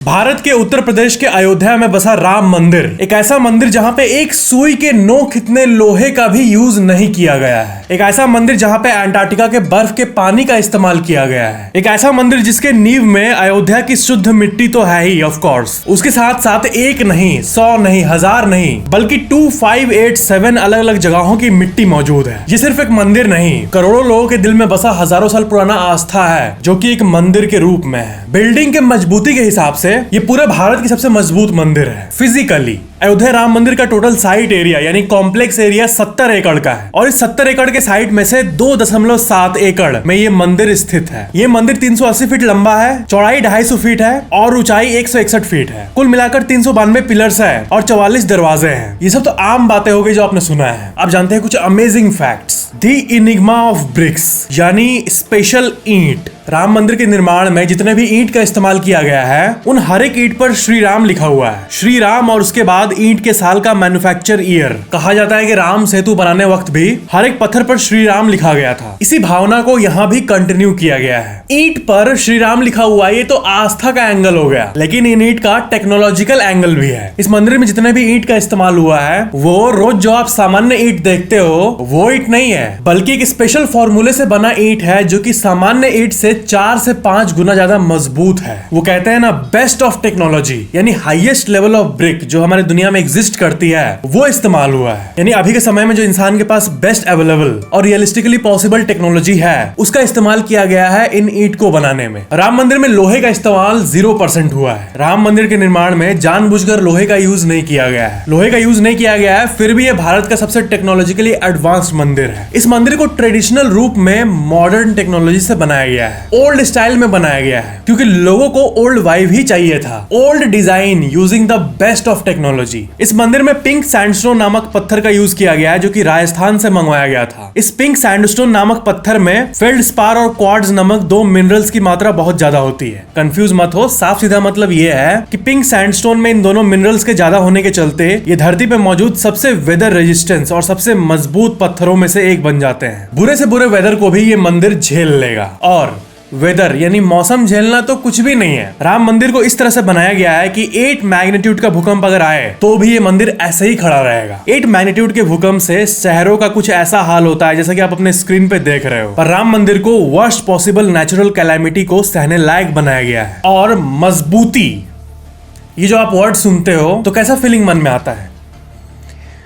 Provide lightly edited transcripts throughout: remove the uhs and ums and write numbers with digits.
भारत के उत्तर प्रदेश के अयोध्या में बसा राम मंदिर एक ऐसा मंदिर जहां पे एक सुई के नोक इतने लोहे का भी यूज नहीं किया गया है। एक ऐसा मंदिर जहां पे अंटार्कटिका के बर्फ के पानी का इस्तेमाल किया गया है। एक ऐसा मंदिर जिसके नींव में अयोध्या की शुद्ध मिट्टी तो है ही ऑफ कोर्स, उसके साथ साथ एक नहीं, 100 नहीं, 1000 नहीं, बल्कि 2587 अलग अलग जगहों की मिट्टी मौजूद है। ये सिर्फ एक मंदिर नहीं, करोड़ों लोगों के दिल में बसा हजारों साल पुराना आस्था है, जो कि एक मंदिर के रूप में है। बिल्डिंग के मजबूती के हिसाब से ये पूरे भारत की सबसे मजबूत मंदिर है। फिजिकली अयोध्या राम मंदिर का टोटल साइट एरिया यानी कॉम्प्लेक्स एरिया 70 एकड़ का है, और इस 70 एकड़ के साइट में से 2.7 एकड़ में ये मंदिर स्थित है। ये मंदिर 380 फीट लंबा है, चौड़ाई 250 फीट है और ऊंचाई 161 फीट है। कुल मिलाकर 392 पिलर्स है और 44 दरवाजे हैं। ये सब तो आम बातें हो गई जो आपने सुना है। आप जानते हैं कुछ amazing facts. The Enigma of BRICS यानी स्पेशल ईंट। राम मंदिर के निर्माण में जितने भी ईंट का इस्तेमाल किया गया है, उन हर एक ईंट पर श्री राम लिखा हुआ है। श्री राम और उसके बाद ईंट के साल का मैन्युफैक्चर ईयर। कहा जाता है कि राम सेतु बनाने वक्त भी हर एक पत्थर पर श्री राम लिखा गया था। इसी भावना को यहाँ भी कंटिन्यू किया गया है। ईंट पर श्री राम लिखा हुआ ये तो आस्था का एंगल हो गया, लेकिन इन ईंट का टेक्नोलॉजिकल एंगल भी है। इस मंदिर में जितने भी ईंट का इस्तेमाल हुआ है, वो रोज जो आप सामान्य ईंट देखते हो वो ईंट नहीं है, बल्कि एक स्पेशल फॉर्मूले से बना ईंट है, जो कि सामान्य ईंट से 4 से 5 गुना ज्यादा मजबूत है। वो कहते हैं ना, बेस्ट ऑफ टेक्नोलॉजी यानी हाईएस्ट लेवल ऑफ ब्रिक जो हमारी दुनिया में एग्जिस्ट करती है, वो इस्तेमाल हुआ है। यानी अभी के समय में जो इंसान के पास बेस्ट अवेलेबल और रियलिस्टिकली पॉसिबल टेक्नोलॉजी है, उसका इस्तेमाल किया गया है इन ईंट को बनाने में। राम मंदिर में लोहे का इस्तेमाल 0% हुआ है। राम मंदिर के निर्माण में जानबूझकर लोहे का यूज नहीं किया गया है। लोहे का यूज नहीं किया गया है, फिर भी ये भारत का सबसे टेक्नोलॉजिकली एडवांस्ड मंदिर है। इस मंदिर को ट्रेडिशनल रूप में मॉडर्न टेक्नोलॉजी से बनाया गया है, ओल्ड स्टाइल में बनाया गया है, क्योंकि लोगों को ओल्ड वाइब ही चाहिए था। Old design using the best of technology. इस मंदिर में पिंक सैंडस्टोन नामक पत्थर का यूज किया गया है, जो कि राजस्थान से मंगवाया गया था। इस पिंक सैंडस्टोन नामक पत्थर में फेल्डस्पार और क्वार्ट्ज नामक 2 मिनरल्स की मात्रा बहुत ज्यादा होती है। कंफ्यूज मत हो, साफ सीधा मतलब ये है कि पिंक सैंडस्टोन में इन दोनों मिनरल्स के ज्यादा होने के चलते ये धरती पे मौजूद सबसे वेदर रेजिस्टेंस और सबसे मजबूत पत्थरों में से एक बन जाते हैं। बुरे से बुरे वेदर को भी ये मंदिर झेल लेगा। और वेदर यानी मौसम झेलना तो कुछ भी नहीं है। राम मंदिर को इस तरह से बनाया गया है कि 8 मैग्नीट्यूड का भूकंप अगर आए तो भी ये मंदिर ऐसे ही खड़ा रहेगा। 8 मैग्नीट्यूड के भूकंप से शहरों का कुछ ऐसा हाल होता है जैसा कि आप अपने स्क्रीन पे देख रहे हो, पर राम मंदिर को वर्स्ट पॉसिबल नेचुरल कैलामिटी को सहने लायक बनाया गया है। और मजबूती, ये जो आप वर्ड सुनते हो तो कैसा फीलिंग मन में आता है?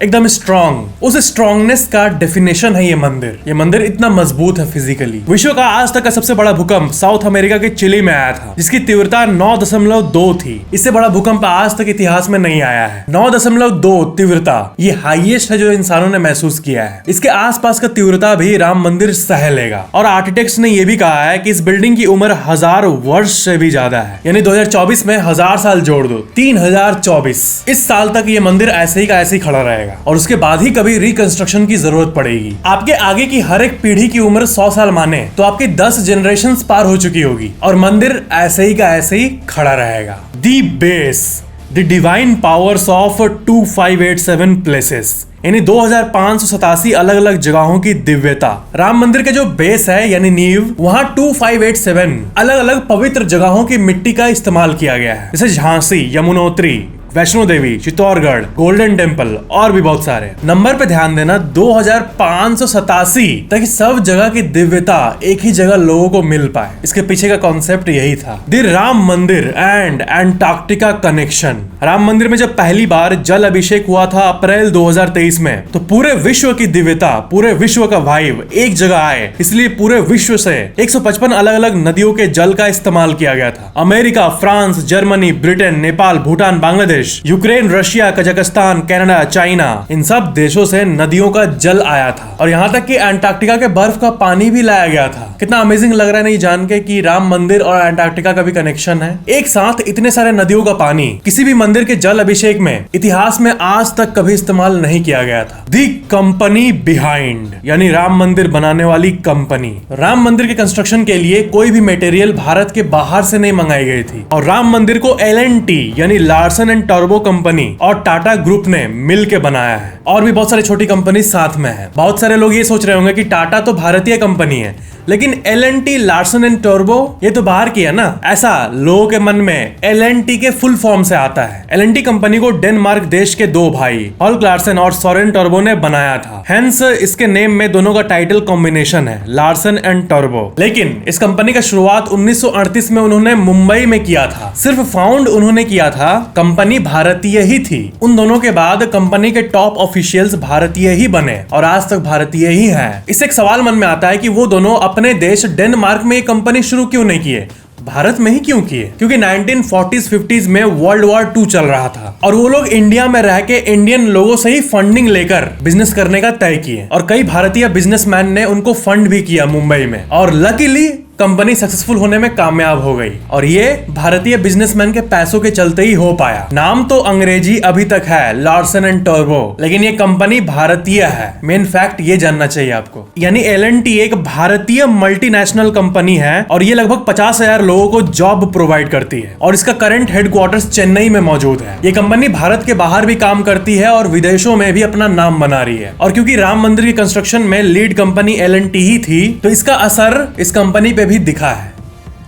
एकदम स्ट्रॉन्ग। उस स्ट्रॉन्गनेस का डेफिनेशन है ये मंदिर। ये मंदिर इतना मजबूत है फिजिकली। विश्व का आज तक का सबसे बड़ा भूकंप साउथ अमेरिका के चिली में आया था, जिसकी तीव्रता 9.2 थी। इससे बड़ा भूकंप आज तक इतिहास में नहीं आया है। 9.2 तीव्रता, ये हाईएस्ट है जो इंसानों ने महसूस किया है। इसके आसपास का तीव्रता भी राम मंदिर सह लेगा। और आर्किटेक्ट्स ने यह भी कहा है कि इस बिल्डिंग की उम्र 1000 वर्ष से भी ज्यादा है। यानी 2024 में 1000 साल जोड़ दो, 3024। इस साल तक ये मंदिर ऐसे ही का ऐसे ही खड़ा रहेगा, और उसके बाद ही कभी रिकंस्ट्रक्शन की जरूरत पड़ेगी। आपके आगे की हर एक पीढ़ी की उम्र 100 साल माने तो आपकी 10 जनरेशंस पार हो चुकी होगी, और मंदिर ऐसे ही का ऐसे ही खड़ा रहेगा। The base, the divine powers of 2587 places, यानी 2587 अलग अलग जगहों की दिव्यता। राम मंदिर के जो बेस है यानी नींव, वहां 2587 अलग अलग पवित्र जगहों की मिट्टी का इस्तेमाल किया गया है, जैसे झांसी, यमुनोत्री, वैष्णो देवी, चित्तौड़गढ़, गोल्डन टेम्पल और भी बहुत सारे। नंबर पे ध्यान देना, 2587, ताकि सब जगह की दिव्यता एक ही जगह लोगों को मिल पाए। इसके पीछे का कॉन्सेप्ट यही था। द राम मंदिर एंड अंटार्कटिका कनेक्शन। राम मंदिर में जब पहली बार जल अभिषेक हुआ था अप्रैल 2023 में, तो पूरे विश्व की दिव्यता, पूरे विश्व का वाइब एक जगह आए, इसलिए पूरे विश्व से 155 अलग अलग नदियों के जल का इस्तेमाल किया गया था। America, France, Germany, Britain, Nepal, Bhutan, Bangladesh, Ukraine, Russia, Kazakhstan, Canada, China, इन सब देशों से नदियों का जल आया था। और यहाँ तक कि अंटार्कटिका के बर्फ का पानी भी लाया गया था। कितना अमेजिंग लग रहा है नहीं जान के कि राम मंदिर और अंटार्कटिका का भी कनेक्शन है। एक साथ इतने सारे नदियों का पानी किसी भी मंदिर के जल अभिषेक में इतिहास में आज तक कभी इस्तेमाल नहीं किया गया था। दी कंपनी बिहाइंड, यानी राम मंदिर बनाने वाली कंपनी। राम मंदिर के कंस्ट्रक्शन के लिए कोई भी मटेरियल भारत के बाहर से नहीं मंगाई गई थी, और राम मंदिर को L&T यानी लार्सन एंड टर्बो कंपनी और टाटा ग्रुप ने मिल के बनाया है। और भी बहुत सारी छोटी कंपनी साथ में है। बहुत सारे लोग ये सोच रहे होंगे कि टाटा तो भारतीय कंपनी है, लेकिन L&T लार्सन एंड टोब्रो ये तो बाहर की है ना। ऐसा लोगों के मन में L&T के फुल फॉर्म से आता है। L&T कंपनी को डेनमार्क देश के दो भाई हॉल्क लार्सन और सोरेन टोब्रो ने बनाया था। हेंस इसके नेम में दोनों का टाइटल कॉम्बिनेशन है, लार्सन एंड टोब्रो। लेकिन इस कंपनी का शुरुआत 1938 में उन्होंने मुंबई में किया था। सिर्फ फाउंड उन्होंने किया था, कंपनी भारतीय ही थी। उन दोनों के बाद कंपनी के टॉप ऑफिशियल्स भारतीय ही बने और आज तक भारतीय ही हैं। इससे एक सवाल मन में आता है कि वो दोनों अपने देश डेनमार्क में एक कंपनी शुरू क्यों नहीं किए, भारत में ही क्यों किए? क्योंकि 1940s 50s में वर्ल्ड वॉर 2 चल रहा था और वो लोग इंडिया में रह के इंडियन लोगों से ही फंडिंग लेकर बिजनेस करने का तय किए और कई भारतीय बिजनेसमैन ने उनको फंड भी किया मुंबई में और लकीली कंपनी सक्सेसफुल होने में कामयाब हो गई और ये भारतीय बिजनेसमैन के पैसों के चलते ही हो पाया। नाम तो अंग्रेजी अभी तक है लार्सन एंड टोब्रो, लेकिन ये कंपनी भारतीय है। मेन फैक्ट ये जानना चाहिए आपको। यानी L&T एक भारतीय मल्टीनेशनल कंपनी है और ये लगभग 50,000 लोगों को जॉब प्रोवाइड करती है और इसका करंट हेडक्वार्टर्स चेन्नई में मौजूद है। ये कंपनी भारत के बाहर भी काम करती है और विदेशों में भी अपना नाम बना रही है। और क्योंकि राम मंदिर की कंस्ट्रक्शन में लीड कंपनी L&T ही थी, तो इसका असर इस कंपनी पे भी दिखा है,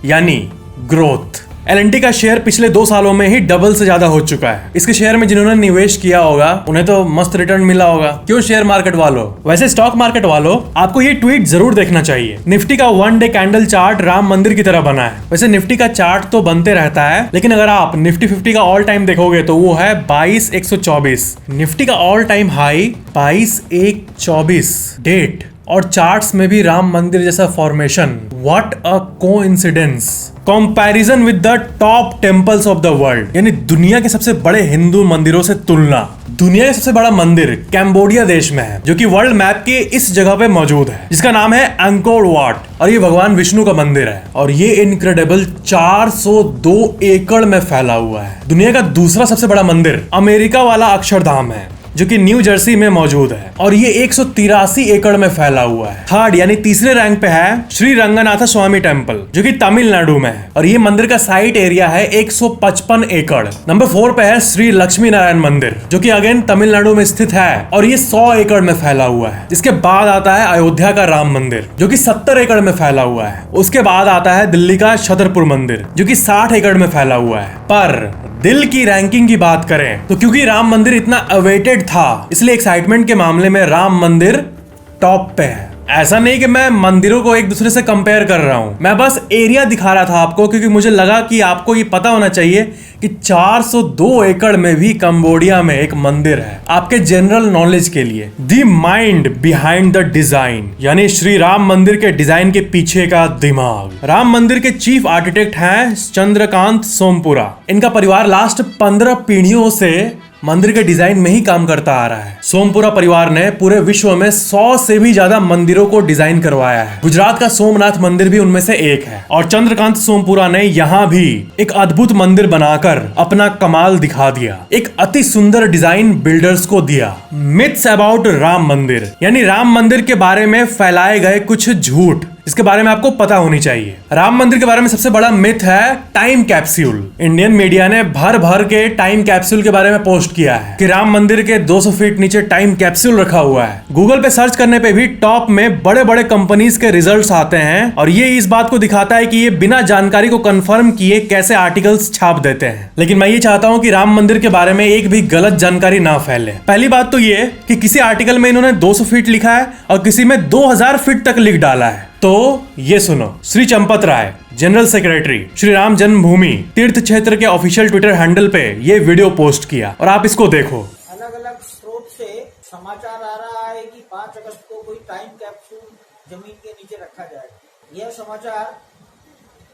यानी ग्रोथ। L&T का शेयर पिछले 2 सालों में ही डबल से ज्यादा हो चुका है। इसके शेयर में जिन्होंने निवेश किया होगा उन्हें तो मस्त रिटर्न मिला होगा। क्यों शेयर मार्केट वालों? वैसे स्टॉक मार्केट वालों, आपको ये ट्वीट जरूर देखना चाहिए। निफ्टी का 1 डे कैंडल चार्ट राम मंदिर की तरह बना है। वैसे निफ्टी का चार्ट तो बनते रहता है, लेकिन अगर आप निफ्टी 50 का ऑल टाइम देखोगे तो वो है 22,124। निफ्टी का ऑल टाइम हाई 22,124 डेट और चार्ट्स में भी राम मंदिर जैसा formation. What a coincidence. Comparison with the top temples of the world, यानी दुनिया के सबसे बड़े हिंदू मंदिरों से तुलना। दुनिया का सबसे बड़ा मंदिर कैम्बोडिया देश में है, जो कि वर्ल्ड मैप के इस जगह पे मौजूद है, जिसका नाम है अंकोर वाट और ये भगवान विष्णु का मंदिर है और ये इनक्रेडिबल 402 एकड़ में फैला हुआ है। दुनिया का दूसरा सबसे बड़ा मंदिर अमेरिका वाला अक्षरधाम है, जो कि न्यू जर्सी में मौजूद है और ये 183 एकड़ में फैला हुआ है। थर्ड यानी तीसरे रैंक पे है श्री रंगनाथ स्वामी टेम्पल, जो कि तमिलनाडु में है और ये मंदिर का साइट एरिया है 155 एकड़। नंबर 4 पे है श्री लक्ष्मी नारायण मंदिर, जो कि अगेन तमिलनाडु में स्थित है और ये 100 एकड़ में फैला हुआ है। इसके बाद आता है अयोध्या का राम मंदिर, जो कि 70 एकड़ में फैला हुआ है। उसके बाद आता है दिल्ली का छतरपुर मंदिर, जो कि 60 एकड़ में फैला हुआ है। पर दिल की रैंकिंग की बात करें तो क्योंकि राम मंदिर इतना अवेटेड था, इसलिए एक्साइटमेंट के मामले में राम मंदिर टॉप पे है। ऐसा नहीं कि मैं मंदिरों को एक दूसरे से कंपेयर कर रहा हूं, मैं बस एरिया दिखा रहा था आपको, क्योंकि मुझे लगा कि आपको ये पता होना चाहिए कि 402 एकड़ में भी कंबोडिया में एक मंदिर है। आपके जनरल नॉलेज के लिए, the mind behind the design, यानी श्री राम मंदिर के डिजाइन के पीछे का दिमाग। राम मंदिर के चीफ आर्किटेक्ट हैं चंद्रकांत सोमपुरा। इनका परिवार लास्ट 15 पीढ़ियों से मंदिर के डिजाइन में ही काम करता आ रहा है। सोमपुरा परिवार ने पूरे विश्व में 100 से भी ज्यादा मंदिरों को डिजाइन करवाया है। गुजरात का सोमनाथ मंदिर भी उनमें से एक है और चंद्रकांत सोमपुरा ने यहाँ भी एक अद्भुत मंदिर बनाकर अपना कमाल दिखा दिया। एक अति सुंदर डिजाइन बिल्डर्स को दिया। मिथ्स अबाउट राम मंदिर, यानी राम मंदिर के बारे में फैलाए गए कुछ झूठ, इसके बारे में आपको पता होनी चाहिए। राम मंदिर के बारे में सबसे बड़ा मिथ है टाइम कैप्सूल। इंडियन मीडिया ने भर भर के टाइम कैप्सूल के बारे में पोस्ट किया है कि राम मंदिर के 200 फीट नीचे टाइम कैप्सूल रखा हुआ है। गूगल पे सर्च करने पे भी टॉप में बड़े बड़े कंपनीज के रिजल्ट्स आते हैं और ये इस बात को दिखाता है कि ये बिना जानकारी को कंफर्म किए कैसे आर्टिकल्स छाप देते हैं। लेकिन मैं ये चाहता हूँ कि राम मंदिर के बारे में एक भी गलत जानकारी ना फैले। पहली बात तो ये कि किसी आर्टिकल में इन्होंने 200 फीट लिखा है और किसी में 2000 फीट तक लिख डाला है। तो ये सुनो, श्री चंपत राय, जनरल सेक्रेटरी, श्री राम जन्मभूमि तीर्थ क्षेत्र के ऑफिशियल ट्विटर हैंडल पे ये वीडियो पोस्ट किया और आप इसको देखो। अलग अलग स्रोत से समाचार आ रहा है कि 5 अगस्त को कोई टाइम कैप्सूल जमीन के नीचे रखा जाएगा। यह समाचार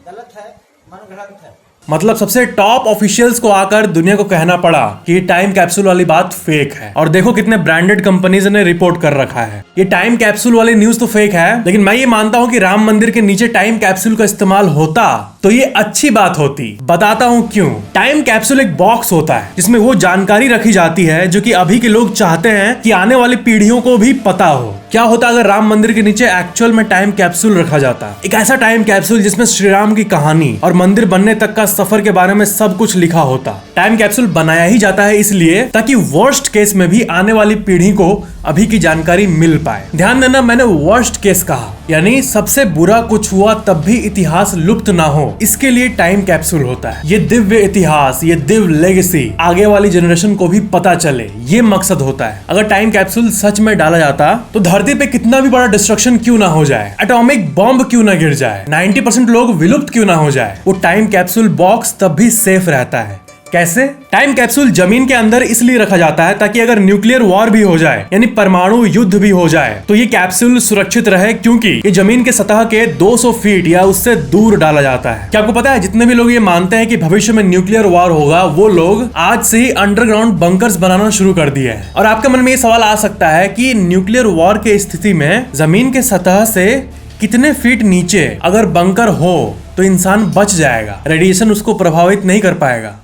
गलत है, मनगढ़ंत है। मतलब सबसे टॉप ऑफिशियल्स को आकर दुनिया को कहना पड़ा कि ये टाइम कैप्सूल वाली बात फेक है। और देखो कितने ब्रांडेड कंपनीज ने रिपोर्ट कर रखा है। ये टाइम कैप्सूल वाली न्यूज तो फेक है, लेकिन मैं ये मानता हूँ कि राम मंदिर के नीचे टाइम कैप्सूल का इस्तेमाल होता तो ये अच्छी बात होती। बताता हूँ क्यों। टाइम कैप्सूल एक बॉक्स होता है जिसमें वो जानकारी रखी जाती है जो कि अभी के लोग चाहते हैं कि आने वाली पीढ़ियों को भी पता हो। क्या होता अगर राम मंदिर के नीचे एक्चुअल में टाइम कैप्सूल रखा जाता? एक ऐसा टाइम कैप्सूल जिसमें श्री राम की कहानी और मंदिर बनने तक का सफर के बारे में सब कुछ लिखा होता। टाइम कैप्सूल बनाया ही जाता है इसलिए ताकि वर्स्ट केस में भी आने वाली पीढ़ी को अभी की जानकारी मिल पाए। ध्यान देना, मैंने वर्स्ट केस कहा, यानी सबसे बुरा कुछ हुआ तब भी इतिहास लुप्त ना हो, इसके लिए टाइम कैप्सूल होता है। ये दिव्य इतिहास, ये दिव्य लेगेसी आगे वाली जनरेशन को भी पता चले, ये मकसद होता है। अगर टाइम कैप्सूल सच में डाला जाता तो धरती पे कितना भी बड़ा डिस्ट्रक्शन क्यों ना हो जाए, एटॉमिक बॉम्ब क्यों ना गिर जाए, 90% लोग विलुप्त क्यों ना हो जाए, वो टाइम कैप्सूल बॉक्स तब भी सेफ रहता है। कैसे? टाइम कैप्सूल जमीन के अंदर इसलिए रखा जाता है ताकि अगर न्यूक्लियर वॉर भी हो जाए, यानी परमाणु युद्ध भी हो जाए, तो ये कैप्सूल सुरक्षित रहे, क्योंकि ये जमीन के सतह के 200 फीट या उससे दूर डाला जाता है। क्या आपको पता है, जितने भी लोग ये मानते हैं कि भविष्य में न्यूक्लियर वॉर होगा, वो लोग आज से ही अंडरग्राउंड बंकर्स बनाना शुरू कर दिए हैं। और आपके मन में ये सवाल आ सकता है कि न्यूक्लियर वॉर के स्थिति में जमीन के सतह से कितने फीट नीचे अगर बंकर हो तो इंसान बच जाएगा, रेडिएशन उसको प्रभावित नहीं कर पाएगा।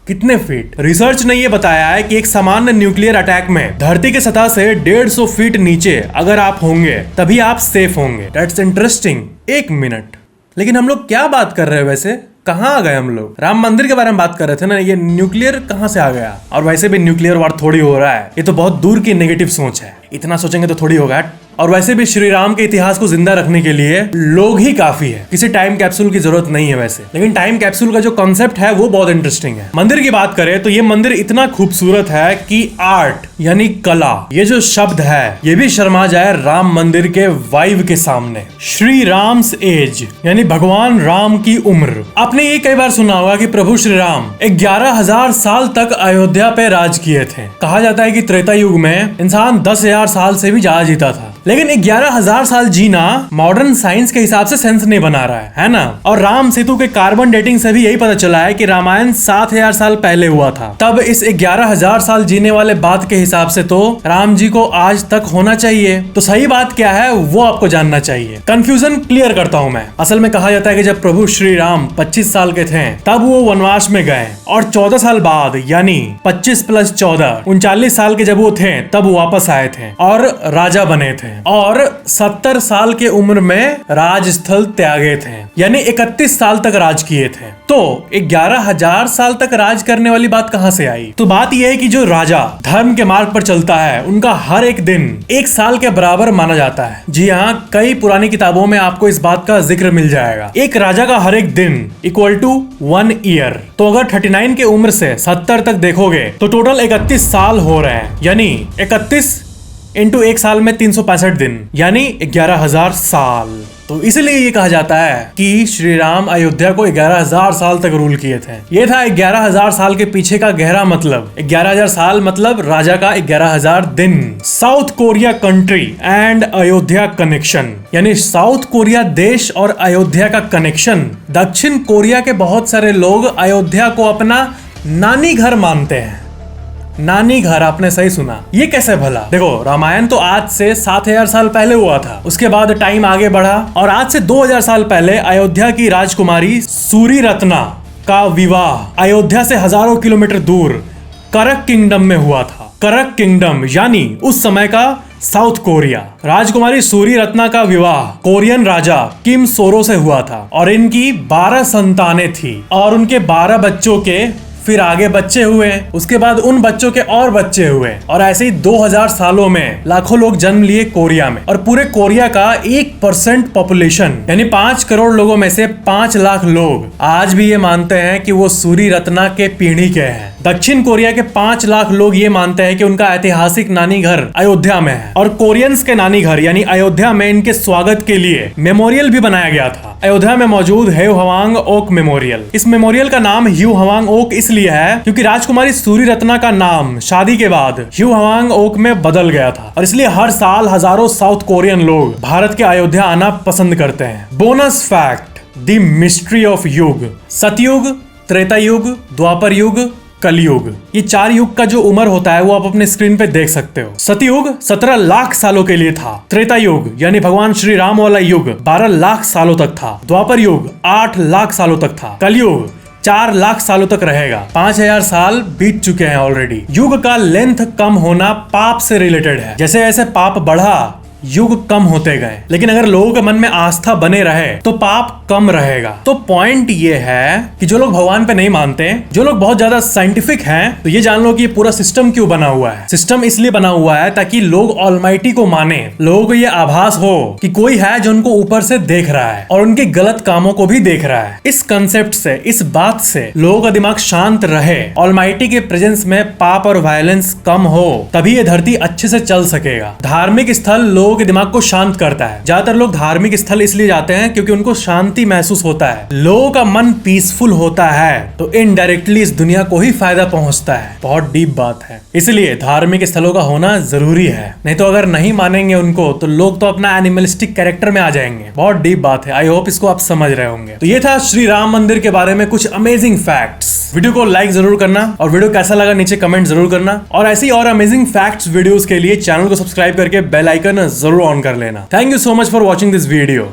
कितने फीट? रिसर्च ने यह बताया है कि एक सामान्य न्यूक्लियर अटैक में धरती के सतह से 150 फीट नीचे अगर आप होंगे तभी आप सेफ होंगे। That's interesting. 1 मिनट, लेकिन हम लोग क्या बात कर रहे हैं वैसे? कहाँ आ गए हम लोग? राम मंदिर के बारे में बात कर रहे थे ना, ये न्यूक्लियर कहाँ से आ गया? और वैसे भी न्यूक्लियर वार थोड़ी हो रहा है, ये तो बहुत दूर की नेगेटिव सोच है, इतना सोचेंगे तो थोड़ी होगा। और वैसे भी श्री राम के इतिहास को जिंदा रखने के लिए लोग ही काफी है, किसी टाइम कैप्सूल की जरूरत नहीं है वैसे। लेकिन टाइम कैप्सूल का जो कॉन्सेप्ट है वो बहुत इंटरेस्टिंग है। मंदिर की बात करें तो ये मंदिर इतना खूबसूरत है कि आर्ट यानी कला, ये जो शब्द है ये भी शर्मा जाए राम मंदिर के वाइव के सामने। श्री राम्स एज यानी भगवान राम की उम्र। आपने ये कई बार सुना होगा कि प्रभु श्री राम 11,000 साल तक अयोध्या पे राज किए थे। कहा जाता है कि त्रेता युग में इंसान 10,000 साल से भी ज्यादा जीता था, लेकिन 11,000 साल जीना मॉडर्न साइंस के हिसाब से सेंस नहीं बना रहा है ना। और राम सेतु के कार्बन डेटिंग से भी यही पता चला है कि रामायण 7,000 साल पहले हुआ था। तब इस 11,000 साल जीने वाले बात के हिसाब से तो राम जी को आज तक होना चाहिए। तो सही बात क्या है वो आपको जानना चाहिए। कंफ्यूजन क्लियर करता हूँ मैं। असल में कहा जाता है कि जब प्रभु श्री राम 25 साल के थे तब वो वनवास में गए, और 14 साल बाद यानी 25 + 14 39 साल के जब वो थे तब वापस आए थे और राजा बने थे, और 70 साल के उम्र में राजस्थल त्यागे थे, यानी 31 साल तक राज किए थे। तो 11,000 साल तक राज करने वाली बात कहां से आई? तो बात यह है कि जो राजा धर्म के मार्ग पर चलता है उनका हर एक दिन 1 साल के बराबर माना जाता है। जी हाँ, कई पुरानी किताबों में आपको इस बात का जिक्र मिल जाएगा। एक राजा का हर एक दिन = 1 ईयर। तो अगर 39 की उम्र से 70 तक देखोगे तो टोटल 31 साल हो रहे हैं, यानी 31 × 1 साल में 365 दिन, यानी 11,000 साल। तो इसलिए ये कहा जाता है कि श्री राम अयोध्या को 11,000 साल तक रूल किए थे। ये था 11,000 साल के पीछे का गहरा मतलब। 11,000 साल मतलब राजा का 11,000 दिन। South Korea country and Ayodhya connection, यानी साउथ कोरिया देश और अयोध्या का कनेक्शन। दक्षिण कोरिया के बहुत सारे लोग अयोध्या को अपना नानी घर मानते हैं। नानी घर, आपने सही सुना। ये कैसे भला? देखो, रामायण तो आज से 7,000 साल पहले हुआ था। उसके बाद टाइम आगे बढ़ा और आज से 2,000 साल पहले अयोध्या की राजकुमारी सूरी रत्ना का विवाह अयोध्या से हजारों किलोमीटर दूर करक किंगडम में हुआ था। करक किंगडम यानी उस समय का साउथ कोरिया। राजकुमारी सूरी रत्ना का विवाह कोरियन राजा किम सोरो से हुआ था और इनकी 12 संतानें थी और उनके 12 बच्चों के फिर आगे बच्चे हुए, उसके बाद उन बच्चों के और बच्चे हुए, और ऐसे ही 2000 सालों में लाखों लोग जन्म लिए कोरिया में। और पूरे कोरिया का 1% पॉपुलेशन यानी 5 करोड़ लोगों में से 5 लाख लोग आज भी ये मानते हैं कि वो सूरी रत्ना के पीढ़ी के हैं। दक्षिण कोरिया के 5 लाख लोग ये मानते हैं कि उनका ऐतिहासिक नानी घर अयोध्या में है, और कोरियंस के नानी घर यानी अयोध्या में इनके स्वागत के लिए मेमोरियल भी बनाया गया था। अयोध्या में मौजूद ह्यू हवांग ओक मेमोरियल। इस मेमोरियल का नाम ह्यू हवांग ओक इसलिए है क्योंकि राजकुमारी सूरी रत्ना का नाम शादी के बाद ह्यू हवांग ओक में बदल गया था, और इसलिए हर साल हजारों साउथ कोरियन लोग भारत के अयोध्या आना पसंद करते हैं। Bonus fact, the mystery of युग। सतयुग, त्रेता युग, द्वापर युग, कलयुग, ये 4 युग का जो उम्र होता है वो आप अपने स्क्रीन पे देख सकते हो। सतयुग 17 लाख सालों के लिए था। त्रेता युग यानी भगवान श्री राम वाला युग 12 लाख सालों तक था। द्वापर युग 8 लाख सालों तक था। कलयुग 4 लाख सालों तक रहेगा। 5000 साल बीत चुके हैं ऑलरेडी। युग का लेंथ कम होना पाप से रिलेटेड है। जैसे जैसे पाप बढ़ा युग कम होते गए, लेकिन अगर लोगों के मन में आस्था बने रहे तो पाप कम रहेगा। तो पॉइंट ये है कि जो लोग भगवान पे नहीं मानते, जो लोग बहुत ज्यादा साइंटिफिक हैं, तो ये जान लो कि ये पूरा सिस्टम क्यों बना हुआ है। सिस्टम इसलिए बना हुआ है ताकि लोग ऑलमाइटी को माने, लोगों को ये आभास हो कि कोई है जो उनको ऊपर से देख रहा है और उनके गलत कामों को भी देख रहा है। इस कंसेप्ट से, इस बात से लोगों का दिमाग शांत रहे, ऑलमाइटी के प्रेजेंस में पाप और वायलेंस कम हो, तभी ये धरती अच्छे से चल सकेगा। धार्मिक स्थल लोगों के दिमाग को शांत करता है। ज्यादातर लोग धार्मिक स्थल इसलिए जाते हैं क्योंकि उनको शांति महसूस होता है, लोगों का मन पीसफुल होता है, तो इनडायरेक्टली इस दुनिया को ही फायदा पहुंचता है। बहुत डीप बात है, इसलिए धार्मिक स्थलों का होना जरूरी है। नहीं तो अगर नहीं मानेंगे उनको तो लोग तो अपना एनिमलिस्टिक कैरेक्टर में आ जाएंगे। बहुत डीप बात है, आई होप इसको आप समझ रहे होंगे। तो ये था श्री राम मंदिर के बारे में कुछ अमेजिंग फैक्ट्स। वीडियो को लाइक जरूर करना और वीडियो कैसा लगा नीचे कमेंट जरूर करना, और ऐसी और अमेजिंग फैक्ट्स वीडियोस के लिए चैनल को सब्सक्राइब करके बेल आइकन जरूर ऑन कर लेना। Thank you so much for watching this video.